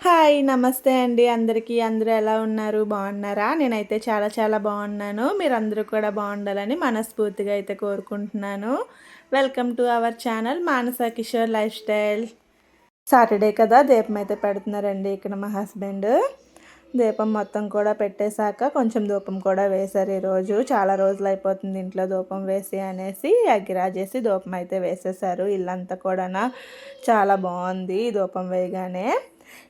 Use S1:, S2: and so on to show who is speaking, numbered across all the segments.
S1: Hi నమస్తే అండి అందరికీ. అందరూ ఎలా ఉన్నారు? బాగున్నారా? నేనైతే చాలా చాలా బాగున్నాను. మీరందరూ కూడా బాగుండాలని మనస్ఫూర్తిగా అయితే కోరుకుంటున్నాను. Welcome to our channel Manasa Kishore life style. Saturday కదా, దీపం అయితే పెడుతున్నారండి ఇక్కడ మా హస్బెండ్. దీపం మొత్తం కూడా పెట్టేశాక కొంచెం ధూపం కూడా వేశారు ఈరోజు. చాలా రోజులు అయిపోతుంది ఇంట్లో ధూపం వేసి అనేసి అగ్గిరాజేసి ధూపం అయితే వేసేసారు. ఇల్లంతా కూడా చాలా బాగుంది ధూపం వేయగానే.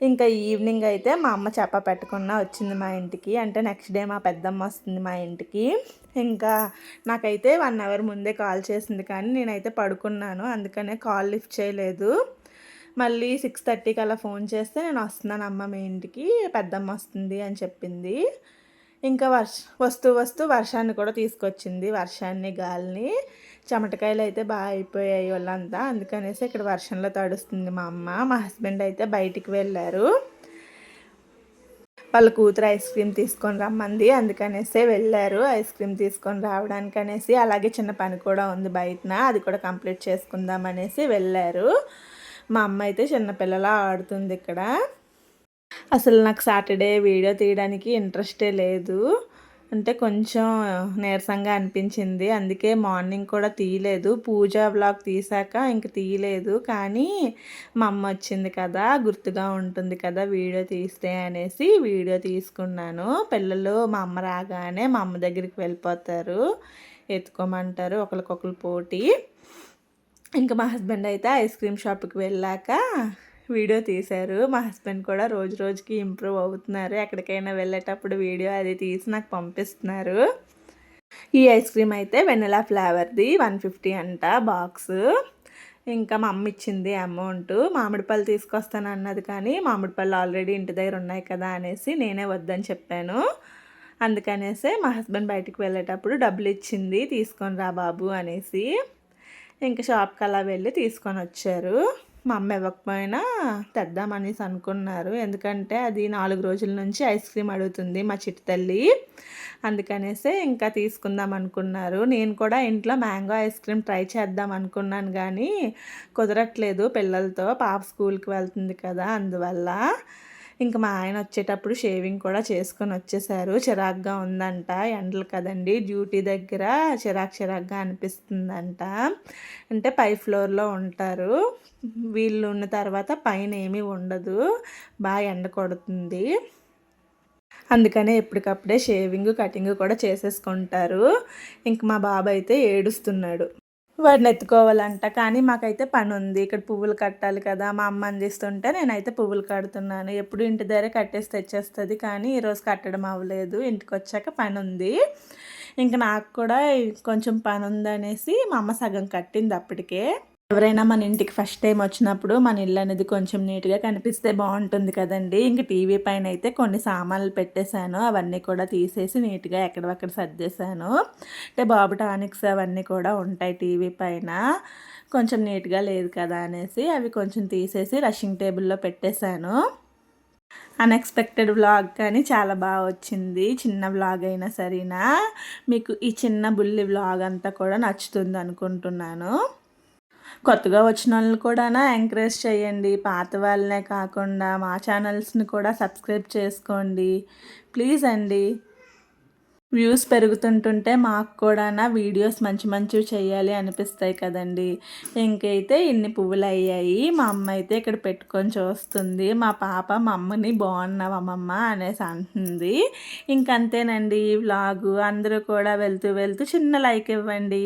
S1: ఇంకా ఈవినింగ్ అయితే మా అమ్మ చెప్ప పెట్టకుండా వచ్చింది మా ఇంటికి. అంటే నెక్స్ట్ డే మా పెద్దమ్మ వస్తుంది మా ఇంటికి. ఇంకా నాకైతే 1 అవర్ ముందే కాల్ చేసింది, కానీ నేనైతే పడుకున్నాను, అందుకనే కాల్ లిఫ్ట్ చేయలేదు. మళ్ళీ 6:30కి అలా ఫోన్ చేస్తే నేను వస్తున్నాను అమ్మ మీ ఇంటికి, పెద్దమ్మ వస్తుంది అని చెప్పింది. ఇంకా వస్తూ వస్తూ వర్షాన్ని కూడా తీసుకొచ్చింది. వర్షాన్ని గాలిని చెమటకాయలు అయితే బాగా అయిపోయాయి వాళ్ళంతా. అందుకనేసి ఇక్కడ వర్షంలో తడుస్తుంది మా అమ్మ. మా హస్బెండ్ అయితే బయటికి వెళ్ళారు, వాళ్ళ కూతురు ఐస్ క్రీమ్ తీసుకొని రమ్మంది, అందుకనేసే వెళ్ళారు ఐస్ క్రీమ్ తీసుకొని రావడానికి అనేసి. అలాగే చిన్న పని కూడా ఉంది బయటన, అది కూడా కంప్లీట్ చేసుకుందాం అనేసి వెళ్ళారు. మా అమ్మ అయితే చిన్నపిల్లలా ఆడుతుంది ఇక్కడ. అసలు నాకు సాటర్డే వీడియో తీయడానికి ఇంట్రెస్టే లేదు, అంటే కొంచెం నీరసంగా అనిపించింది, అందుకే మార్నింగ్ కూడా తీయలేదు. పూజ వ్లాగ్ తీసాక ఇంక తీయలేదు. కానీ మా అమ్మ వచ్చింది కదా, గుర్తుగా ఉంటుంది కదా వీడియో తీస్తే అనేసి వీడియో తీసుకున్నాను. పిల్లలు మా అమ్మ రాగానే మా అమ్మ దగ్గరికి వెళ్ళిపోతారు, ఎత్తుకోమంటారు, ఒకరికొకరు పోటీ. ఇంకా మా హస్బెండ్ అయితే ఐస్ క్రీమ్ షాప్కి వెళ్ళాక వీడియో తీశారు. మా హస్బెండ్ కూడా రోజు రోజుకి ఇంప్రూవ్ అవుతున్నారు. ఎక్కడికైనా వెళ్ళేటప్పుడు వీడియో అది తీసి నాకు పంపిస్తున్నారు. ఈ ఐస్ క్రీమ్ అయితే వెనిలా ఫ్లేవర్ది 150 అంట బాక్స్. ఇంకా మా అమ్మ ఇచ్చింది అమౌంట్. మామిడి పళ్ళు తీసుకొస్తాను అన్నది, కానీ మామిడి పళ్ళు ఆల్రెడీ ఇంటి దగ్గర ఉన్నాయి కదా అనేసి నేనే వద్దని చెప్పాను. అందుకనేసే మా హస్బెండ్ బయటికి వెళ్ళేటప్పుడు డబ్బులు ఇచ్చింది, తీసుకొని రా బాబు అనేసి. ఇంకా షాప్కి అలా వెళ్ళి తీసుకొని వచ్చారు. మా అమ్మ ఇవ్వకపోయినా తెద్దామనేసి అనుకున్నారు, ఎందుకంటే అది 4 రోజుల నుంచి ఐస్ క్రీమ్ అడుగుతుంది మా చిట్టి తల్లి. అందుకనేసే ఇంకా తీసుకుందాం అనుకున్నారు. నేను కూడా ఇంట్లో మ్యాంగో ఐస్ క్రీమ్ ట్రై చేద్దాం అనుకున్నాను, కానీ కుదరట్లేదు పిల్లలతో. పాప స్కూల్కి వెళ్తుంది కదా, అందువల్ల. ఇంకా మా ఆయన వచ్చేటప్పుడు షేవింగ్ కూడా చేసుకొని వచ్చేసారు. చిరాగ్గా ఉందంట, ఎండలు కదండి, డ్యూటీ దగ్గర చిరాగ్గా అనిపిస్తుందంట. అంటే పై ఫ్లోర్లో ఉంటారు వీళ్ళు, ఉన్న తర్వాత పైన ఏమీ ఉండదు, బాగా ఎండ కొడుతుంది. అందుకనే ఎప్పటికప్పుడే షేవింగ్ కటింగ్ కూడా చేసేసుకుంటారు. ఇంక మా బాబు అయితే ఏడుస్తున్నాడు, వాడిని ఎత్తుకోవాలంట. కానీ మాకైతే పని ఉంది, ఇక్కడ పువ్వులు కట్టాలి కదా, మా అమ్మ అందిస్తుంటే నేనైతే పువ్వులు కడుతున్నాను. ఎప్పుడు ఇంటి దగ్గర కట్టేసి తెచ్చేస్తుంది, కానీ ఈరోజు కట్టడం అవ్వలేదు, ఇంటికి వచ్చాక పని ఉంది. ఇంకా నాకు కూడా కొంచెం పని ఉందనేసి మా అమ్మ సగం కట్టింది అప్పటికే. ఎవరైనా మన ఇంటికి ఫస్ట్ టైం వచ్చినప్పుడు మన ఇల్లు అనేది కొంచెం నీట్గా కనిపిస్తే బాగుంటుంది కదండి. ఇంక టీవీ పైన అయితే కొన్ని సామాన్లు పెట్టేశాను, అవన్నీ కూడా తీసేసి నీట్గా ఎక్కడవక్కడ సర్దేశాను. అంటే బాబు టానిక్స్ అవన్నీ కూడా ఉంటాయి టీవీ పైన, కొంచెం నీట్గా లేదు కదా అనేసి అవి కొంచెం తీసేసి రషింగ్ టేబుల్లో పెట్టేశాను. అన్ఎక్స్పెక్టెడ్ వ్లాగ్ కానీ చాలా బాగా వచ్చింది. చిన్న వ్లాగ్ అయినా సరేనా, మీకు ఈ చిన్న బుల్లి వ్లాగ్ అంతా కూడా నచ్చుతుంది అనుకుంటున్నాను. కొత్తగా వచ్చిన వాళ్ళని కూడా ఎంకరేజ్ చేయండి, పాత వాళ్ళనే కాకుండా మా ఛానల్స్ని కూడా సబ్స్క్రైబ్ చేసుకోండి ప్లీజ్ అండి. వ్యూస్ పెరుగుతుంటుంటే మాకు కూడా వీడియోస్ మంచి మంచివి చేయాలి అనిపిస్తాయి కదండి. ఇంకైతే ఇన్ని పువ్వులు అయ్యాయి. మా అమ్మ అయితే ఇక్కడ పెట్టుకొని చూస్తుంది. మా పాప మా అమ్మని బాగున్నావు అమ్మమ్మ అనేసి అంటుంది. ఇంకంతేనండి ఈ వ్లాగు. అందరూ కూడా వెళ్తూ వెళ్తూ చిన్న లైక్ ఇవ్వండి.